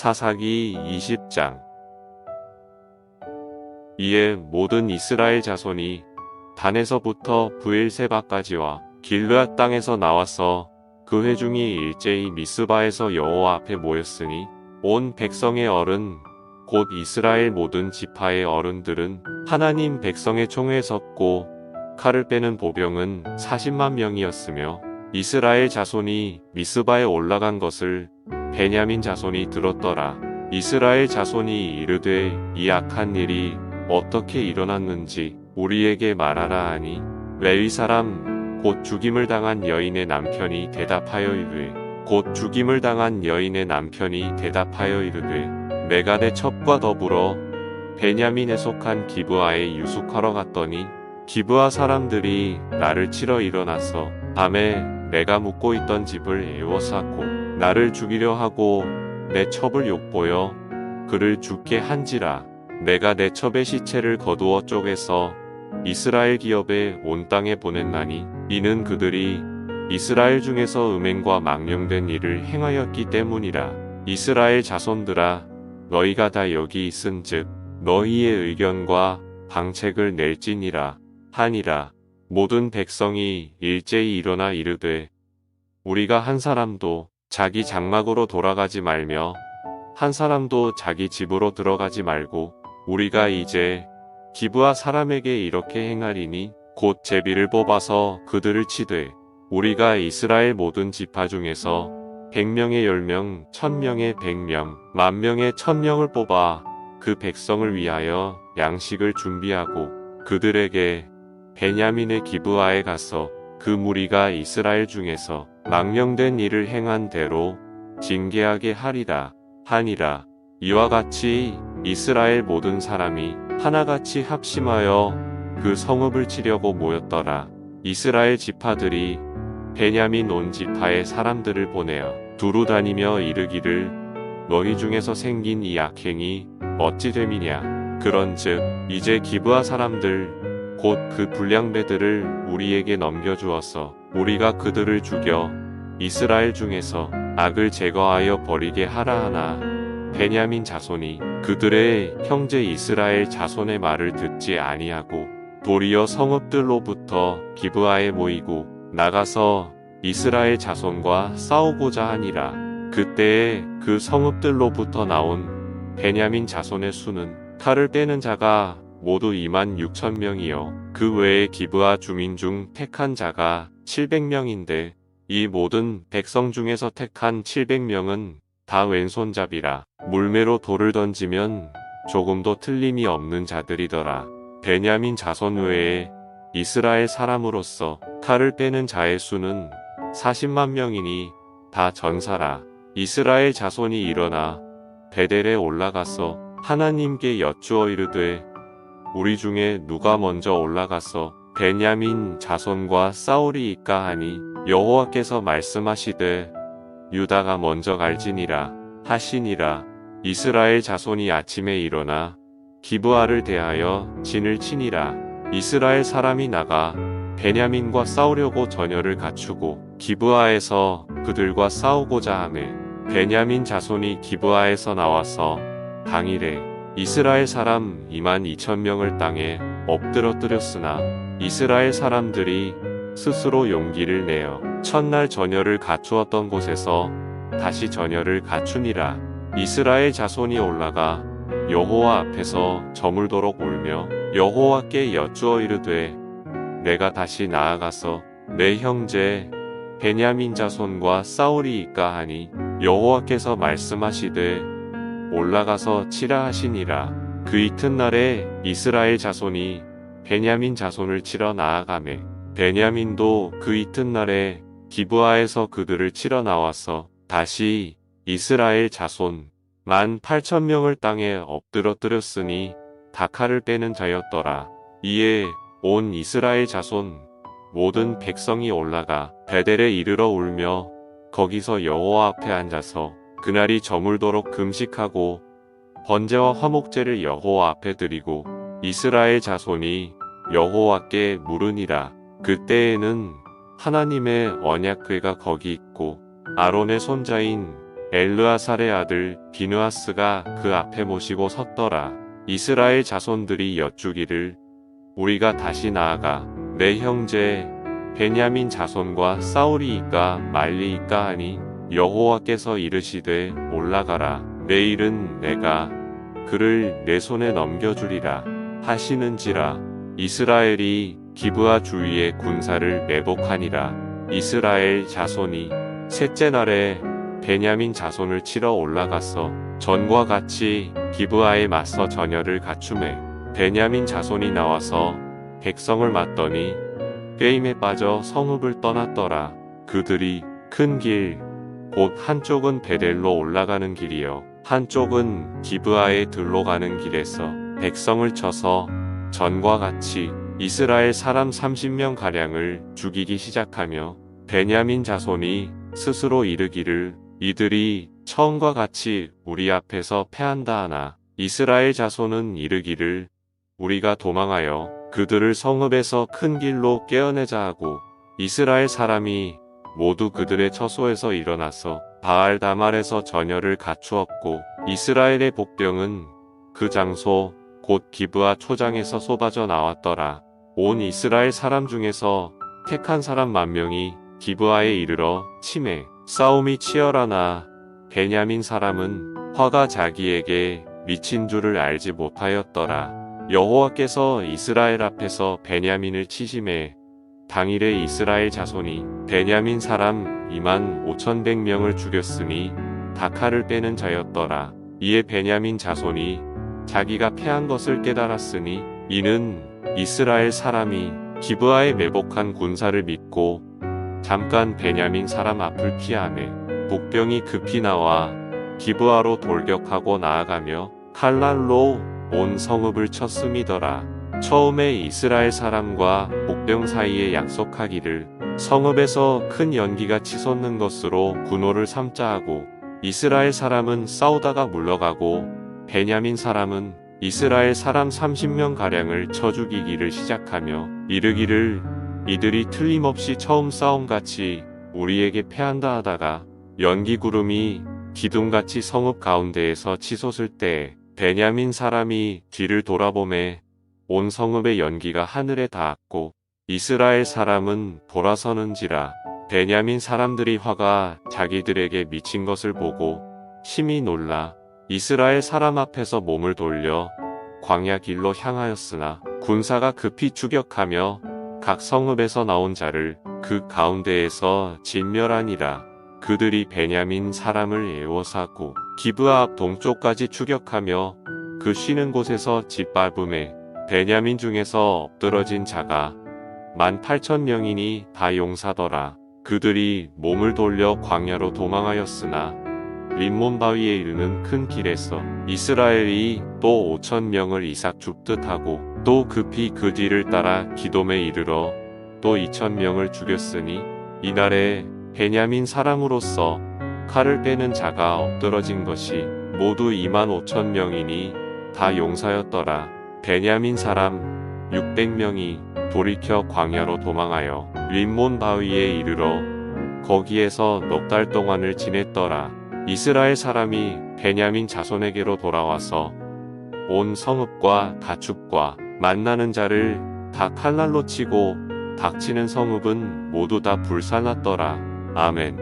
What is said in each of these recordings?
사사기 20장. 이에 모든 이스라엘 자손이 단에서부터 브엘세바까지와 길르앗 땅에서 나와서 그 회중이 일제히 미스바에서 여호와 앞에 모였으니 온 백성의 어른 곧 이스라엘 모든 지파의 어른들은 하나님 백성의 총회에 섰고 칼을 빼는 보병은 40만 명이었으며 이스라엘 자손이 미스바에 올라간 것을 베냐민 자손이 들었더라. 이스라엘 자손이 이르되 이 악한 일이 어떻게 일어났는지 우리에게 말하라 하니 레위 사람 곧 죽임을 당한 여인의 남편이 대답하여 이르되 곧 죽임을 당한 여인의 남편이 대답하여 이르되 내가 내 첩과 더불어 베냐민에 속한 기브아에 유숙하러 갔더니 기브아 사람들이 나를 치러 일어나서 밤에 내가 묵고 있던 집을 에워쌌고 나를 죽이려 하고 내 첩을 욕보여 그를 죽게 한지라. 내가 내 첩의 시체를 거두어 쪼개서 이스라엘 기업에 온 땅에 보냈나니 이는 그들이 이스라엘 중에서 음행과 망령된 일을 행하였기 때문이라. 이스라엘 자손들아 너희가 다 여기 있은즉 너희의 의견과 방책을 낼지니라 하니라. 모든 백성이 일제히 일어나 이르되 우리가 한 사람도 자기 장막으로 돌아가지 말며 한 사람도 자기 집으로 들어가지 말고 우리가 이제 기브아 사람에게 이렇게 행하리니 곧 제비를 뽑아서 그들을 치되 우리가 이스라엘 모든 지파 중에서 100명에 10명, 1000명에 100명, 10,000명에 1000명을 뽑아 그 백성을 위하여 양식을 준비하고 그들에게 베냐민의 기브아에 가서 그 무리가 이스라엘 중에서 망령된 일을 행한 대로 징계하게 하리라 하니라. 이와 같이 이스라엘 모든 사람이 하나같이 합심하여 그 성읍을 치려고 모였더라. 이스라엘 지파들이 베냐민 온 지파의 사람들을 보내어 두루 다니며 이르기를 너희 중에서 생긴 이 악행이 어찌 됨이냐. 그런즉 이제 기브아 사람들 곧 그 불량배들을 우리에게 넘겨주어서 우리가 그들을 죽여 이스라엘 중에서 악을 제거하여 버리게 하라 하나 베냐민 자손이 그들의 형제 이스라엘 자손의 말을 듣지 아니하고 도리어 성읍들로부터 기브아에 모이고 나가서 이스라엘 자손과 싸우고자 하니라. 그때에 그 성읍들로부터 나온 베냐민 자손의 수는 칼을 빼는 자가 모두 26,000명이요 그 외에 기브아 주민 중 택한 자가 700명인데 이 모든 백성 중에서 택한 700명은 다 왼손잡이라 물매로 돌을 던지면 조금도 틀림이 없는 자들이더라. 베냐민 자손 외에 이스라엘 사람으로서 칼을 빼는 자의 수는 40만 명이니 다 전사라. 이스라엘 자손이 일어나 베델에 올라가서 하나님께 여쭈어 이르되 우리 중에 누가 먼저 올라가서 베냐민 자손과 싸우리이까 하니 여호와께서 말씀하시되 유다가 먼저 갈지니라 하시니라. 이스라엘 자손이 아침에 일어나 기브아를 대하여 진을 치니라. 이스라엘 사람이 나가 베냐민과 싸우려고 전열을 갖추고 기브아에서 그들과 싸우고자 하매 베냐민 자손이 기브아에서 나와서 당일에 이스라엘 사람 22,000명을 땅에 엎드러뜨렸으나 이스라엘 사람들이 스스로 용기를 내어 첫날 전열을 갖추었던 곳에서 다시 전열을 갖추니라. 이스라엘 자손이 올라가 여호와 앞에서 저물도록 울며 여호와께 여쭈어 이르되 내가 다시 나아가서 내 형제 베냐민 자손과 싸우리이까 하니 여호와께서 말씀하시되 올라가서 치라 하시니라. 그 이튿날에 이스라엘 자손이 베냐민 자손을 치러 나아가매 베냐민도 그 이튿날에 기브아에서 그들을 치러 나와서 다시 이스라엘 자손 18,000명을 땅에 엎드러뜨렸으니 다 칼을 빼는 자였더라. 이에 온 이스라엘 자손 모든 백성이 올라가 베델에 이르러 울며 거기서 여호와 앞에 앉아서 그날이 저물도록 금식하고 번제와 화목제를 여호와 앞에 드리고 이스라엘 자손이 여호와께 물으니라. 그때에는 하나님의 언약궤가 거기 있고 아론의 손자인 엘르아살의 아들 비느하스가 그 앞에 모시고 섰더라. 이스라엘 자손들이 여쭈기를 우리가 다시 나아가 내 형제 베냐민 자손과 싸우리이까 말리이까 하니 여호와께서 이르시되 올라가라. 내일은 내가 그를 내 손에 넘겨주리라 하시는지라. 이스라엘이 기브아 주위에 군사를 매복하니라. 이스라엘 자손이 셋째 날에 베냐민 자손을 치러 올라가서 전과 같이 기브아에 맞서 전열을 갖추매 베냐민 자손이 나와서 백성을 맞더니 꾀임에 빠져 성읍을 떠났더라. 그들이 큰 길, 곧 한쪽은 베델로 올라가는 길이요 한쪽은 기브아에 들로 가는 길에서 백성을 쳐서 전과 같이 이스라엘 사람 30명 가량을 죽이기 시작하며 베냐민 자손이 스스로 이르기를 이들이 처음과 같이 우리 앞에서 패한다 하나 이스라엘 자손은 이르기를 우리가 도망하여 그들을 성읍에서 큰 길로 깨어내자 하고 이스라엘 사람이 모두 그들의 처소에서 일어나서 바알 다말에서 전열을 갖추었고 이스라엘의 복병은 그 장소 곧 기브아 초장에서 쏟아져 나왔더라. 온 이스라엘 사람 중에서 택한 사람 10,000명이 기브아에 이르러 치매 싸움이 치열하나 베냐민 사람은 화가 자기에게 미친 줄을 알지 못하였더라. 여호와께서 이스라엘 앞에서 베냐민을 치심해 당일에 이스라엘 자손이 베냐민 사람 25,100명을 죽였으니 다 칼을 빼는 자였더라. 이에 베냐민 자손이 자기가 패한 것을 깨달았으니 이는 이스라엘 사람이 기브아에 매복한 군사를 믿고 잠깐 베냐민 사람 앞을 피하매 복병이 급히 나와 기브아로 돌격하고 나아가며 칼날로 온 성읍을 쳤음이더라. 처음에 이스라엘 사람과 복병 사이에 약속하기를 성읍에서 큰 연기가 치솟는 것으로 군호를 삼자 하고 이스라엘 사람은 싸우다가 물러가고 베냐민 사람은 이스라엘 사람 30명 가량을 쳐 죽이기를 시작하며 이르기를 이들이 틀림없이 처음 싸움같이 우리에게 패한다 하다가 연기 구름이 기둥같이 성읍 가운데에서 치솟을 때에 베냐민 사람이 뒤를 돌아보매 온 성읍의 연기가 하늘에 닿았고 이스라엘 사람은 돌아서는지라. 베냐민 사람들이 화가 자기들에게 미친 것을 보고 심히 놀라 이스라엘 사람 앞에서 몸을 돌려 광야 길로 향하였으나 군사가 급히 추격하며 각 성읍에서 나온 자를 그 가운데에서 진멸하니라. 그들이 베냐민 사람을 에워싸고 기브아 앞 동쪽까지 추격하며 그 쉬는 곳에서 짓밟음에 베냐민 중에서 엎드러진 자가 18,000명이니 다 용사더라. 그들이 몸을 돌려 광야로 도망하였으나 림몬 바위에 이르는 큰 길에서 이스라엘이 또 5,000명을 이삭 줍듯 하고 또 급히 그 뒤를 따라 기돔에 이르러 또 2,000명을 죽였으니 이날에 베냐민 사람으로서 칼을 빼는 자가 엎드러진 것이 모두 25,000명이니 다 용사였더라. 베냐민 사람 600명이 돌이켜 광야로 도망하여 림몬 바위에 이르러 거기에서 넉 달 동안을 지냈더라. 이스라엘 사람이 베냐민 자손에게로 돌아와서 온 성읍과 가축과 만나는 자를 다 칼날로 치고 닥치는 성읍은 모두 다 불살랐더라. 아멘.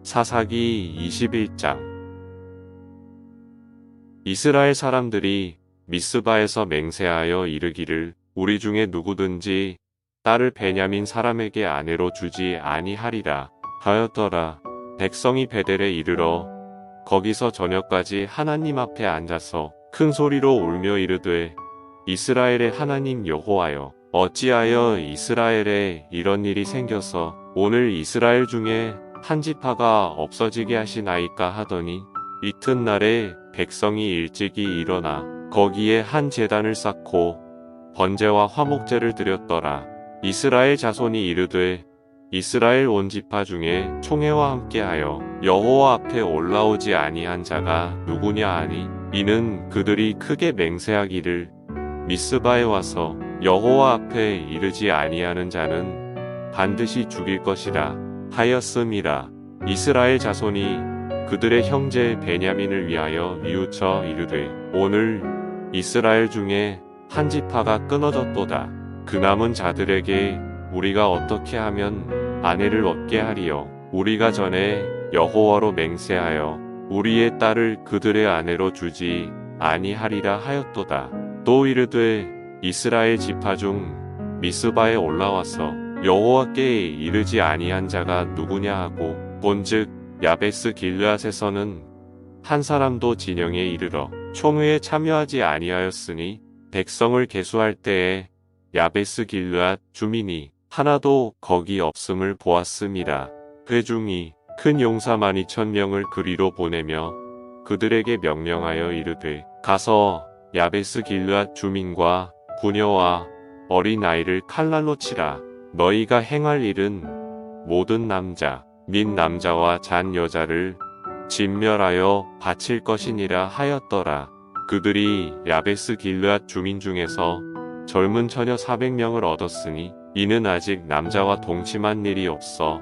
사사기 21장. 이스라엘 사람들이 미스바에서 맹세하여 이르기를 우리 중에 누구든지 딸을 베냐민 사람에게 아내로 주지 아니하리라 하였더라. 백성이 베델에 이르러 거기서 저녁까지 하나님 앞에 앉아서 큰 소리로 울며 이르되 이스라엘의 하나님 여호와여 어찌하여 이스라엘에 이런 일이 생겨서 오늘 이스라엘 중에 한 지파가 없어지게 하시나이까 하더니 이튿날에 백성이 일찍이 일어나 거기에 한 제단을 쌓고 번제와 화목제를 드렸더라. 이스라엘 자손이 이르되 이스라엘 온 지파 중에 총회와 함께하여 여호와 앞에 올라오지 아니한 자가 누구냐 하니 이는 그들이 크게 맹세하기를 미스바에 와서 여호와 앞에 이르지 아니하는 자는 반드시 죽일 것이라. 하였음이라. 이스라엘 자손이 그들의 형제 베냐민을 위하여 뉘우쳐 이르되 오늘 이스라엘 중에 한 지파가 끊어졌도다. 그 남은 자들에게 우리가 어떻게 하면 아내를 얻게 하리요. 우리가 전에 여호와로 맹세하여 우리의 딸을 그들의 아내로 주지 아니하리라 하였도다. 또 이르되 이스라엘 지파 중 미스바에 올라와서 여호와께 이르지 아니한 자가 누구냐 하고 본즉 야베스 길르앗에서는 한 사람도 진영에 이르러 총회에 참여하지 아니하였으니 백성을 계수할 때에 야베스 길르앗 주민이 하나도 거기 없음을 보았음이라. 회중이 큰 용사 12,000명을 그리로 보내며 그들에게 명령하여 이르되 가서 야베스 길르앗 주민과 부녀와 어린 아이를 칼날로 치라. 너희가 행할 일은 모든 남자 및 남자와 잔 여자를 진멸하여 바칠 것이니라 하였더라. 그들이 야베스 길르앗 주민 중에서 젊은 처녀 400명을 얻었으니 이는 아직 남자와 동침한 일이 없어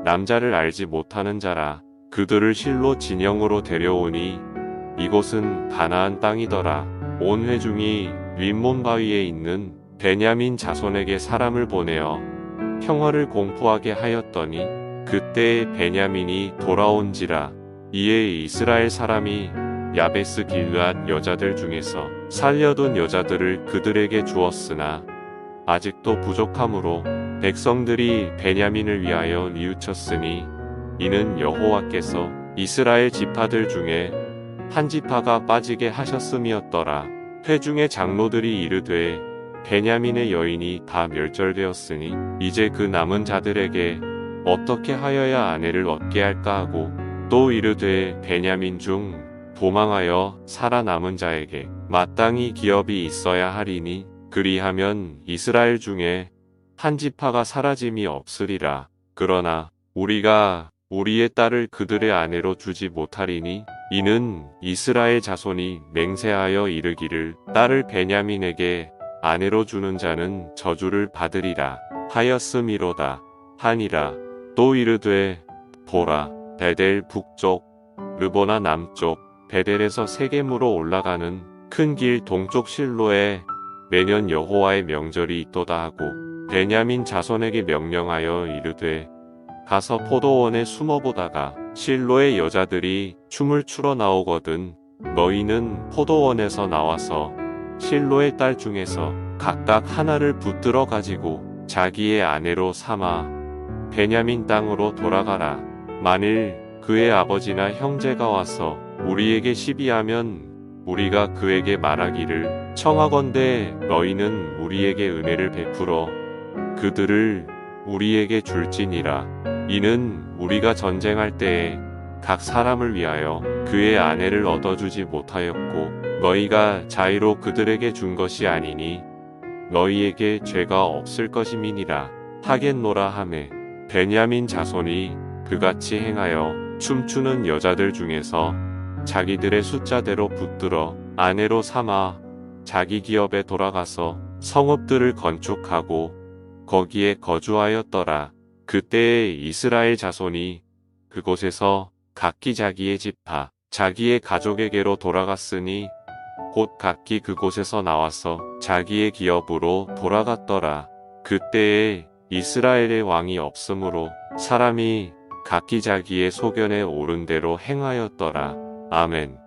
남자를 알지 못하는 자라. 그들을 실로 진영으로 데려오니 이곳은 가나안 땅이더라. 온 회중이 윗몬 바위에 있는 베냐민 자손에게 사람을 보내어 평화를 공포하게 하였더니 그때에 베냐민이 돌아온지라. 이에 이스라엘 사람이 야베스 길르앗 여자들 중에서 살려둔 여자들을 그들에게 주었으나 아직도 부족하므로 백성들이 베냐민을 위하여 뉘우쳤으니 이는 여호와께서 이스라엘 지파들 중에 한 지파가 빠지게 하셨음이었더라. 회중의 장로들이 이르되 베냐민의 여인이 다 멸절되었으니 이제 그 남은 자들에게 어떻게 하여야 아내를 얻게 할까 하고 또 이르되 베냐민 중 도망하여 살아남은 자에게 마땅히 기업이 있어야 하리니 그리하면 이스라엘 중에 한 지파가 사라짐이 없으리라. 그러나 우리가 우리의 딸을 그들의 아내로 주지 못하리니 이는 이스라엘 자손이 맹세하여 이르기를 딸을 베냐민에게 아내로 주는 자는 저주를 받으리라 하였음이로다 하니라. 또 이르되 보라 베델 북쪽 르보나 남쪽 베델에서 세겜으로 올라가는 큰 길 동쪽 실로에 매년 여호와의 명절이 있도다 하고 베냐민 자손에게 명령하여 이르되 가서 포도원에 숨어보다가 실로의 여자들이 춤을 추러 나오거든 너희는 포도원에서 나와서 실로의 딸 중에서 각각 하나를 붙들어 가지고 자기의 아내로 삼아 베냐민 땅으로 돌아가라. 만일 그의 아버지나 형제가 와서 우리에게 시비하면 우리가 그에게 말하기를 청하건대 너희는 우리에게 은혜를 베풀어 그들을 우리에게 줄지니라. 이는 우리가 전쟁할 때에 각 사람을 위하여 그의 아내를 얻어주지 못하였고 너희가 자의로 그들에게 준 것이 아니니 너희에게 죄가 없을 것임이니라 하겠노라 하매 베냐민 자손이 그같이 행하여 춤추는 여자들 중에서 자기들의 숫자대로 붙들어 아내로 삼아 자기 기업에 돌아가서 성읍들을 건축하고 거기에 거주하였더라. 그때에 이스라엘 자손이 그곳에서 각기 자기의 지파 자기의 가족에게로 돌아갔으니 곧 각기 그곳에서 나와서 자기의 기업으로 돌아갔더라. 그때에 이스라엘의 왕이 없으므로 사람이 각기 자기의 소견에 옳은 대로 행하였더라. 아멘.